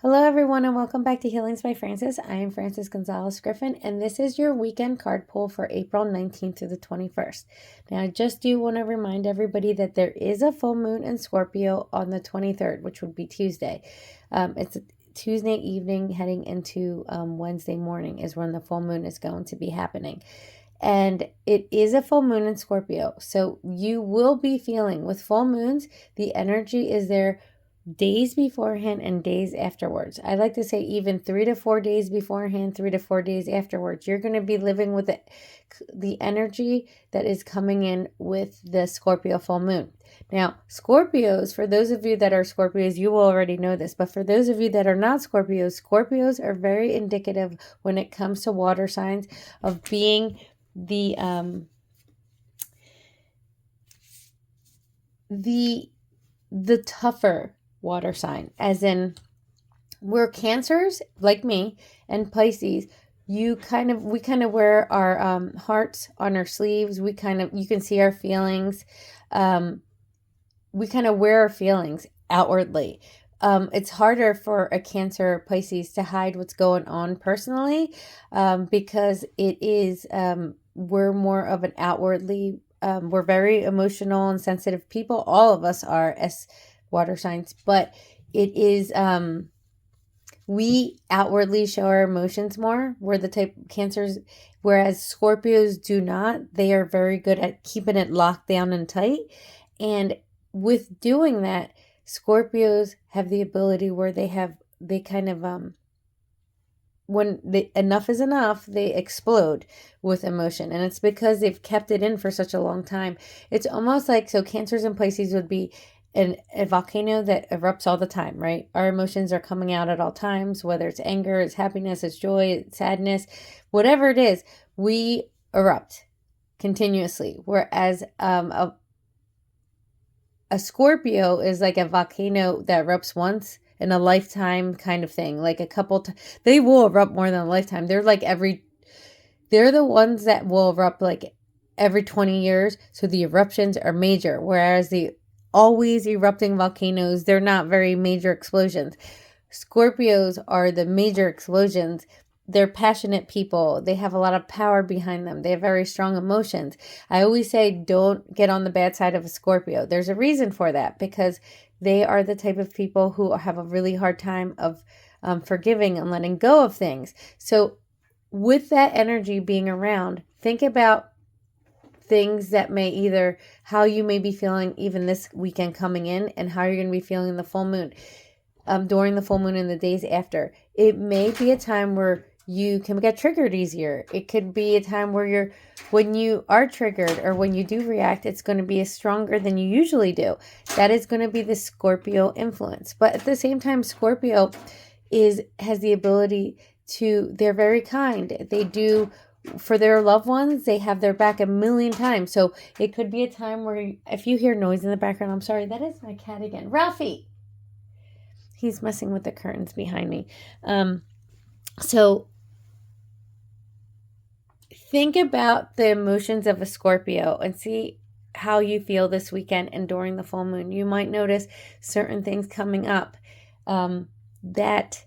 Hello, everyone, and welcome back to Healings by Francis. I am Francis Gonzalez Griffin, and this is your weekend card pull for April 19th to the 21st. Now, I just do want to remind everybody that there is a full moon in Scorpio on the 23rd, which would be Tuesday. It's Tuesday evening heading into Wednesday morning is when the full moon is going to be happening. And it is a full moon in Scorpio. So you will be feeling with full moons, the energy is there days beforehand and days afterwards. I like to say even 3 to 4 days beforehand, 3 to 4 days afterwards. You're going to be living with the energy that is coming in with the Scorpio full moon. Now, Scorpios, for those of you that are Scorpios, you will already know this, but for those of you that are not Scorpios, Scorpios are very indicative when it comes to water signs of being the tougher water sign, as in we're Cancers like me and Pisces. We kind of wear our hearts on our sleeves. You can see our feelings. We kind of wear our feelings outwardly. It's harder for a Cancer or Pisces to hide what's going on personally, because it is we're more of an outwardly. We're very emotional and sensitive people. All of us are as water signs, but it is we outwardly show our emotions more. We're the type of Cancers, whereas Scorpios do not. They are very good at keeping it locked down and tight, and with doing that, Scorpios have the ability where they kind of when enough is enough, they explode with emotion. And it's because they've kept it in for such a long time. It's almost like, so Cancers and Pisces would be a volcano that erupts all the time, right? Our emotions are coming out at all times, whether it's anger, it's happiness, it's joy, it's sadness, whatever it is, we erupt continuously. Whereas a Scorpio is like a volcano that erupts once in a lifetime kind of thing, like a couple they will erupt more than a lifetime. They're the ones that will erupt like every 20 years. So the eruptions are major, whereas the always erupting volcanoes, they're not very major explosions. Scorpios are the major explosions. They're passionate people. They have a lot of power behind them. They have very strong emotions. I always say don't get on the bad side of a Scorpio. There's a reason for that, because they are the type of people who have a really hard time of forgiving and letting go of things. So with that energy being around, think about things that may either how you may be feeling even this weekend coming in, and how you're going to be feeling the full moon, during the full moon and the days after. It may be a time where you can get triggered easier. It could be a time where when you are triggered or when you do react, it's going to be stronger than you usually do. That is going to be the Scorpio influence. But at the same time, Scorpio has the ability they're very kind. They do, for their loved ones, they have their back a million times. So it could be a time where if you hear noise in the background, I'm sorry, that is my cat again. Ralphie! He's messing with the curtains behind me. So think about the emotions of a Scorpio and see how you feel this weekend and during the full moon. You might notice certain things coming up that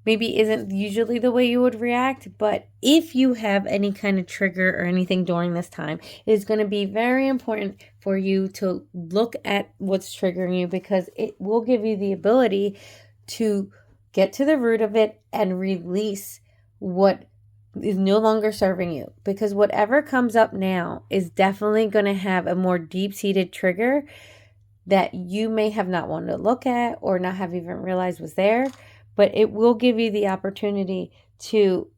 maybe isn't usually the way you would react, but if you have any kind of trigger or anything during this time, it is going to be very important for you to look at what's triggering you, because it will give you the ability to get to the root of it and release what is no longer serving you. Because whatever comes up now is definitely going to have a more deep-seated trigger that you may have not wanted to look at or not have even realized was there. But it will give you the opportunity to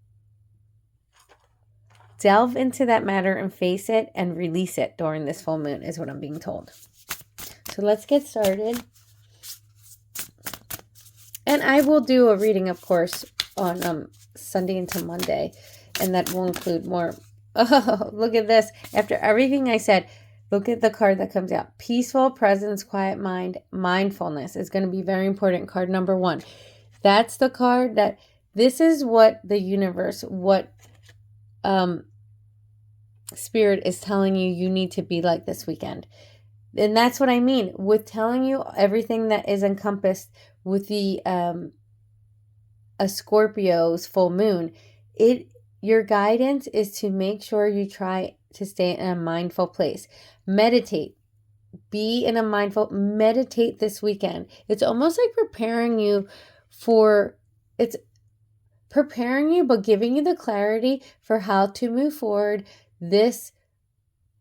delve into that matter and face it and release it during this full moon, is what I'm being told. So let's get started. And I will do a reading, of course, on Sunday into Monday. And that will include more. Oh, look at this. After everything I said, look at the card that comes out. Peaceful presence, quiet mind, mindfulness is going to be very important. Card number 1. That's the card that this is what the universe, what spirit is telling you need to be like this weekend. And that's what I mean with telling you everything that is encompassed with the a Scorpio's full moon. Your guidance is to make sure you try to stay in a mindful place. Meditate. Be in a mindful, meditate this weekend. It's almost like it's preparing you, but giving you the clarity for how to move forward this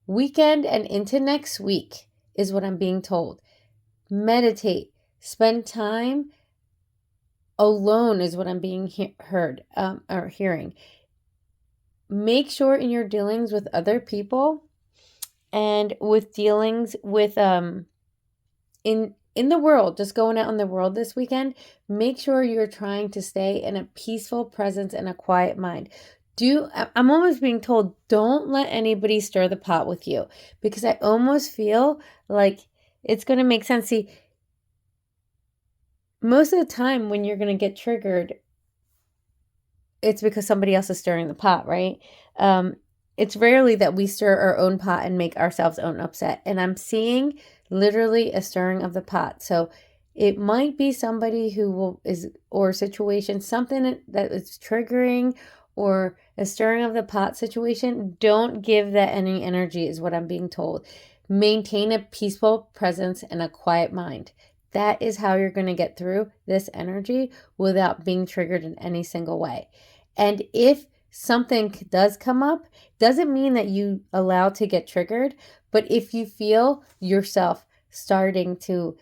weekend and into next week is what I'm being told. Meditate. Spend time alone is what I'm being heard or hearing. Make sure in your dealings with other people and with dealings with in the world, just going out in the world this weekend, make sure you're trying to stay in a peaceful presence and a quiet mind. I'm almost being told, don't let anybody stir the pot with you, because I almost feel like it's going to make sense. See, most of the time when you're going to get triggered, it's because somebody else is stirring the pot, right? It's rarely that we stir our own pot and make ourselves own upset. And I'm seeing literally a stirring of the pot. So it might be somebody or situation, something that is triggering, or a stirring of the pot situation. Don't give that any energy is what I'm being told. Maintain a peaceful presence and a quiet mind. That is how you're going to get through this energy without being triggered in any single way. And if something does come up, doesn't mean that you allow to get triggered, but if you feel yourself starting to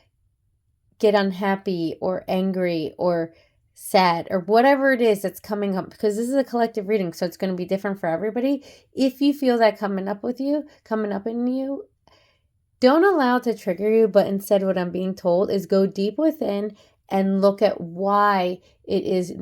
get unhappy or angry or sad or whatever it is that's coming up, because this is a collective reading, so it's going to be different for everybody. If you feel that coming up in you, don't allow it to trigger you, but instead what I'm being told is go deep within and look at why it is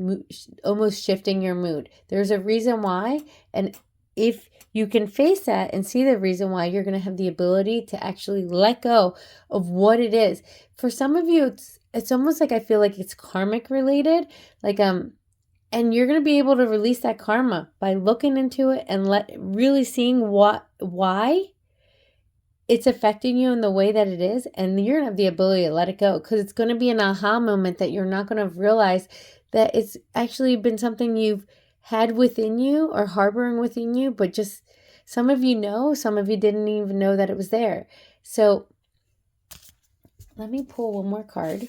almost shifting your mood. There's a reason why, and if you can face that and see the reason why, you're going to have the ability to actually let go of what it is. For some of you, it's almost like I feel like it's karmic related, and you're going to be able to release that karma by looking into it and really seeing why it's affecting you in the way that it is, and you're going to have the ability to let it go, because it's going to be an aha moment that you're not going to realize that it's actually been something you've had within you or harboring within you, but just some of you know, some of you didn't even know that it was there. So let me pull one more card.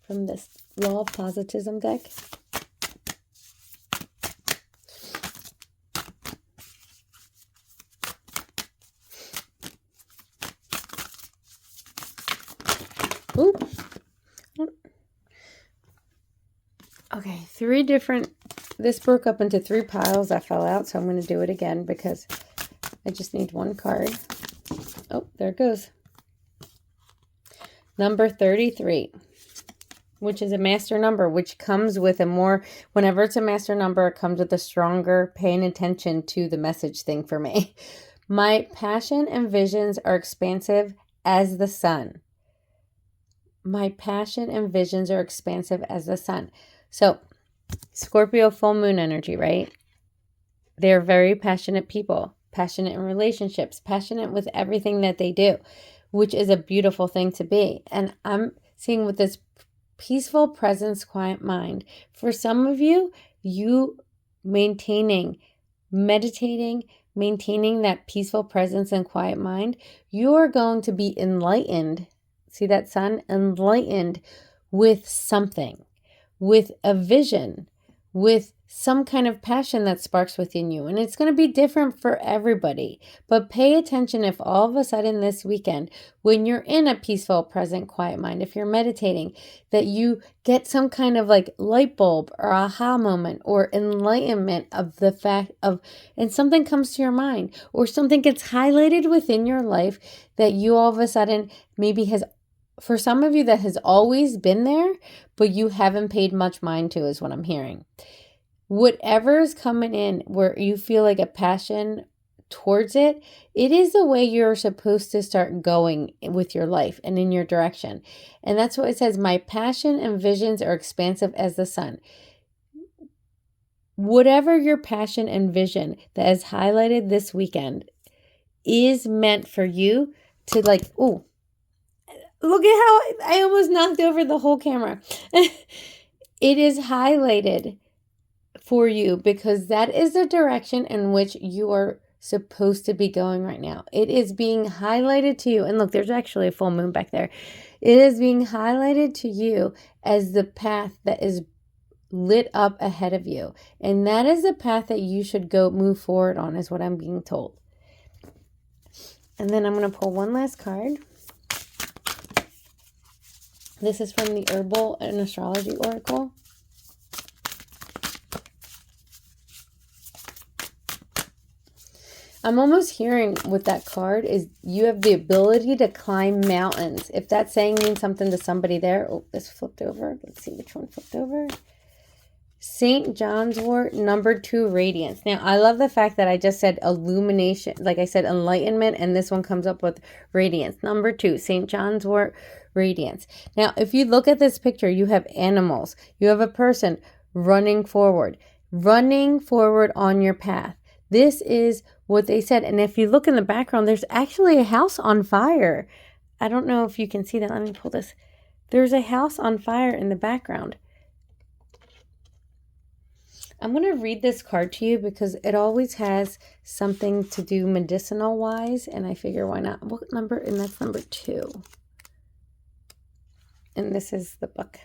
From this Law of Positivism deck. Oop. Okay, this broke up into 3 piles that fell out, so I'm going to do it again because I just need one card. Oh, there it goes. Number 33, which is a master number, which comes with whenever it's a master number, it comes with a stronger paying attention to the message thing for me. My passion and visions are expansive as the sun. My passion and visions are expansive as the sun. So, Scorpio full moon energy, right? They're very passionate people, passionate in relationships, passionate with everything that they do, which is a beautiful thing to be. And I'm seeing with this peaceful presence, quiet mind, for some of you, meditating, maintaining that peaceful presence and quiet mind, you are going to be enlightened. See that sun? Enlightened with something, with a vision, with some kind of passion that sparks within you. And it's going to be different for everybody. But pay attention if all of a sudden this weekend, when you're in a peaceful, present, quiet mind, if you're meditating, that you get some kind of light bulb or aha moment or enlightenment of the fact of, and something comes to your mind or something gets highlighted within your life that you all of a sudden maybe for some of you that has always been there, but you haven't paid much mind to, is what I'm hearing. Whatever is coming in where you feel like a passion towards it, it is the way you're supposed to start going with your life and in your direction. And that's what it says. My passion and visions are expansive as the sun. whatever your passion and vision that is highlighted this weekend is meant for you to like, oh, look at how I almost knocked over the whole camera. It is highlighted for you because that is the direction in which you are supposed to be going right now. It is being highlighted to you. And look, there's actually a full moon back there. It is being highlighted to you as the path that is lit up ahead of you. And that is the path that you should go move forward on, is what I'm being told. And then I'm going to pull one last card. This is from the Herbal and Astrology Oracle. I'm almost hearing with that card is you have the ability to climb mountains. If that saying means something to somebody there. Oh, this flipped over. Let's see which one flipped over. St. John's wort, number 2, radiance. Now, I love the fact that I just said illumination. Like I said, enlightenment. And this one comes up with radiance. Number 2, St. John's wort, radiance. Now, if you look at this picture, you have animals. You have a person running forward on your path. This is what they said. And if you look in the background, there's actually a house on fire. I don't know if you can see that. Let me pull this. There's a house on fire in the background. I'm going to read this card to you because it always has something to do medicinal wise. And I figure why not? What number? And that's number 2. And this is the book.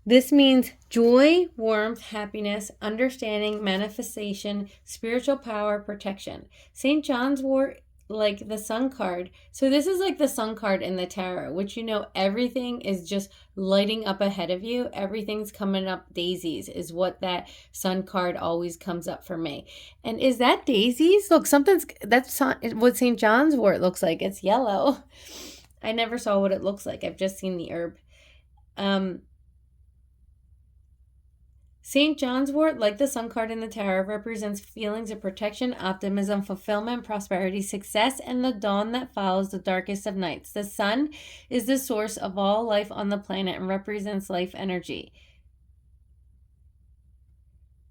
This means joy, warmth, happiness, understanding, manifestation, spiritual power, protection. St. John's wort, like the sun card. So this is like the sun card in the tarot, which everything is just lighting up ahead of you. Everything's coming up daisies is what that sun card always comes up for me. And is that daisies? Look, that's what St. John's wort looks like. It's yellow. I never saw what it looks like. I've just seen the herb. St. John's wort, like the sun card in the tarot, represents feelings of protection, optimism, fulfillment, prosperity, success, and the dawn that follows the darkest of nights. The sun is the source of all life on the planet and represents life energy.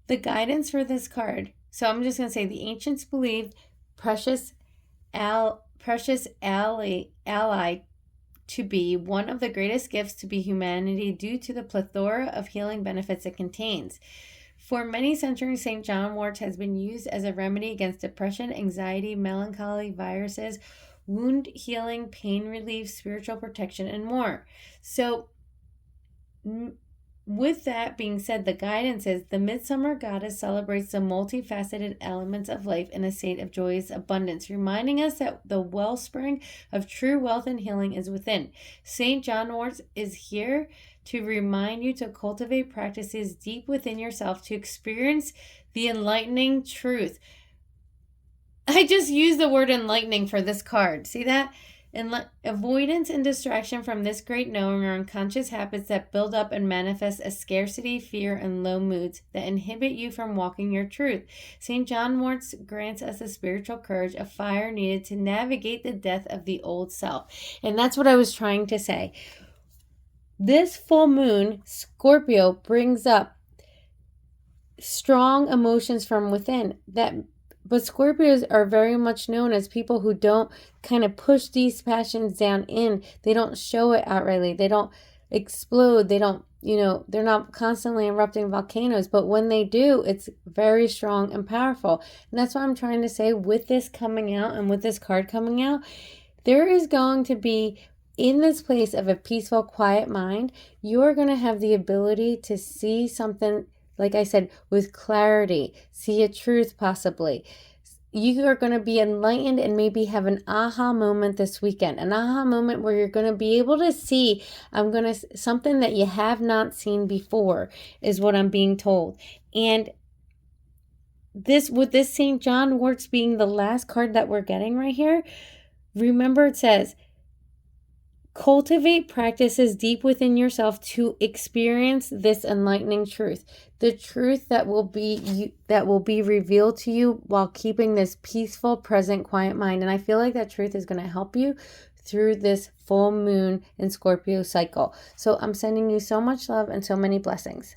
The guidance for this card. So I'm just going to say the ancients believed precious ally to be one of the greatest gifts to be humanity due to the plethora of healing benefits it contains. For many centuries, St. John wort has been used as a remedy against depression, anxiety, melancholy, viruses, wound healing, pain relief, spiritual protection, and more. So, with that being said, the guidance is the Midsummer Goddess celebrates the multifaceted elements of life in a state of joyous abundance, reminding us that the wellspring of true wealth and healing is within. St. John wort is here to remind you to cultivate practices deep within yourself to experience the enlightening truth. I just used the word enlightening for this card. See that? Avoidance and distraction from this great knowing are unconscious habits that build up and manifest as scarcity, fear, and low moods that inhibit you from walking your truth. St. John wort grants us the spiritual courage, a fire needed to navigate the death of the old self. And that's what I was trying to say. This full moon, Scorpio, brings up strong emotions from within but Scorpios are very much known as people who don't kind of push these passions down in. They don't show it outrightly. They don't explode. They don't, they're not constantly erupting volcanoes. But when they do, it's very strong and powerful. And that's what I'm trying to say with this coming out and with this card coming out. There is going to be, in this place of a peaceful, quiet mind, you're going to have the ability to see something, like I said, with clarity, see a truth possibly. You are going to be enlightened and maybe have an aha moment this weekend. An aha moment where you're going to be able to see something that you have not seen before is what I'm being told. And with this St. John wort being the last card that we're getting right here, remember it says, cultivate practices deep within yourself to experience this enlightening truth. The truth that will be revealed to you while keeping this peaceful, present, quiet mind. And I feel like that truth is going to help you through this full moon and Scorpio cycle. So I'm sending you so much love and so many blessings.